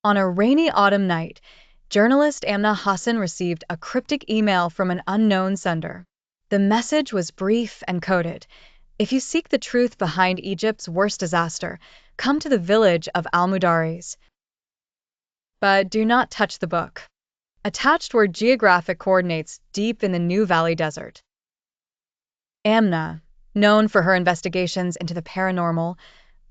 On a rainy autumn night, journalist Amna Hassan received a cryptic email from an unknown sender. The message was brief and coded. If you seek the truth behind Egypt's worst disaster, come to the village of Al-Mudaris. But do not touch the book. Attached were geographic coordinates deep in the New Valley Desert. Amna, known for her investigations into the paranormal,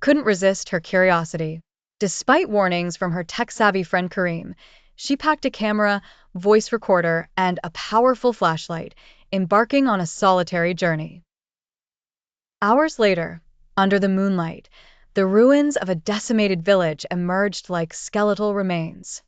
couldn't resist her curiosity. Despite warnings from her tech-savvy friend Karim, she packed a camera, voice recorder, and a powerful flashlight, embarking on a solitary journey. Hours later, under the moonlight, the ruins of a decimated village emerged like skeletal remains.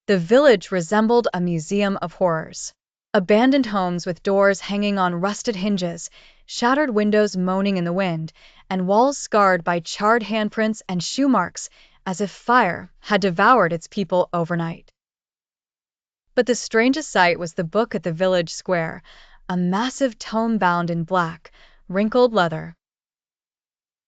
The village resembled a museum of horrors. Abandoned homes with doors hanging on rusted hinges, shattered windows moaning in the wind, and walls scarred by charred handprints and shoe marks, as if fire had devoured its people overnight. But the strangest sight was the book at the village square, a massive tome bound in black, wrinkled leather.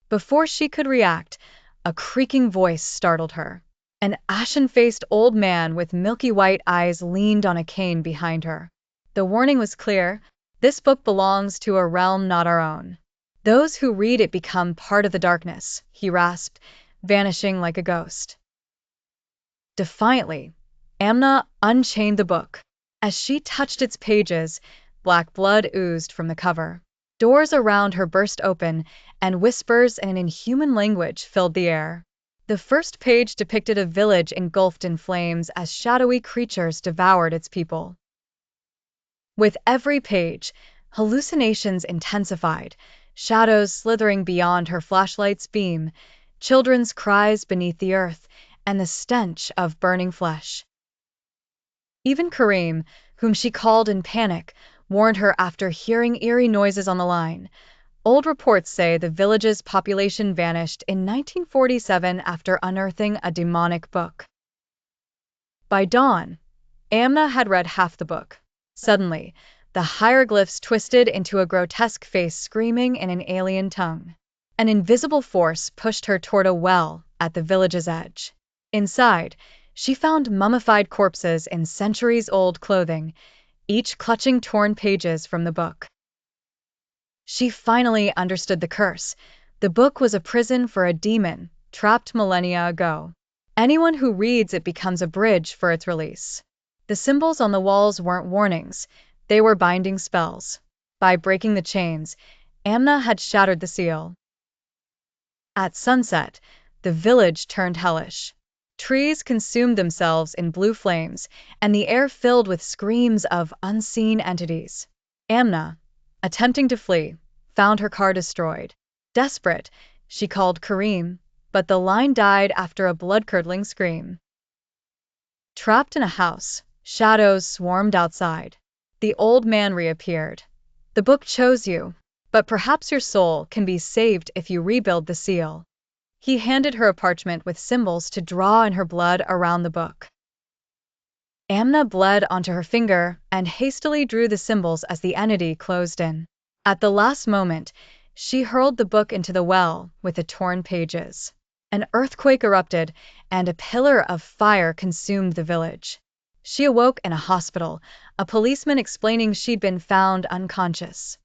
Before she could react, a creaking voice startled her. An ashen-faced old man with milky white eyes leaned on a cane behind her. The warning was clear: this book belongs to a realm not our own. Those who read it become part of the darkness, he rasped, vanishing like a ghost. Defiantly, Amna unchained the book. As she touched its pages, black blood oozed from the cover. Doors around her burst open, and whispers in an inhuman language filled the air. The first page depicted a village engulfed in flames as shadowy creatures devoured its people. With every page, hallucinations intensified, shadows slithering beyond her flashlight's beam, children's cries beneath the earth, and the stench of burning flesh. Even Karim, whom she called in panic, warned her after hearing eerie noises on the line. Old reports say the village's population vanished in 1947 after unearthing a demonic book. By dawn, Amna had read half the book. Suddenly, the hieroglyphs twisted into a grotesque face screaming in an alien tongue. An invisible force pushed her toward a well at the village's edge. Inside, she found mummified corpses in centuries-old clothing, each clutching torn pages from the book. She finally understood the curse. The book was a prison for a demon, trapped millennia ago. Anyone who reads it becomes a bridge for its release. The symbols on the walls weren't warnings, they were binding spells. By breaking the chains, Amna had shattered the seal. At sunset, the village turned hellish. Trees consumed themselves in blue flames, and the air filled with screams of unseen entities. Amna, attempting to flee, found her car destroyed. Desperate, she called Karim, but the line died after a blood-curdling scream. Trapped in a house, shadows swarmed outside. The old man reappeared. The book chose you, but perhaps your soul can be saved if you rebuild the seal. He handed her a parchment with symbols to draw in her blood around the book. Amna bled onto her finger and hastily drew the symbols as the entity closed in. At the last moment, she hurled the book into the well with the torn pages. An earthquake erupted, and a pillar of fire consumed the village. She awoke in a hospital, a policeman explaining she'd been found unconscious.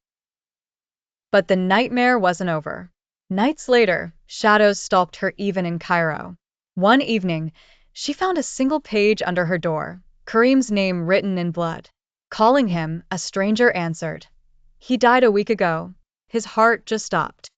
But the nightmare wasn't over. Nights later, shadows stalked her even in Cairo. One evening, she found a single page under her door, Karim's name written in blood. Calling him, a stranger answered. He died a week ago. His heart just stopped.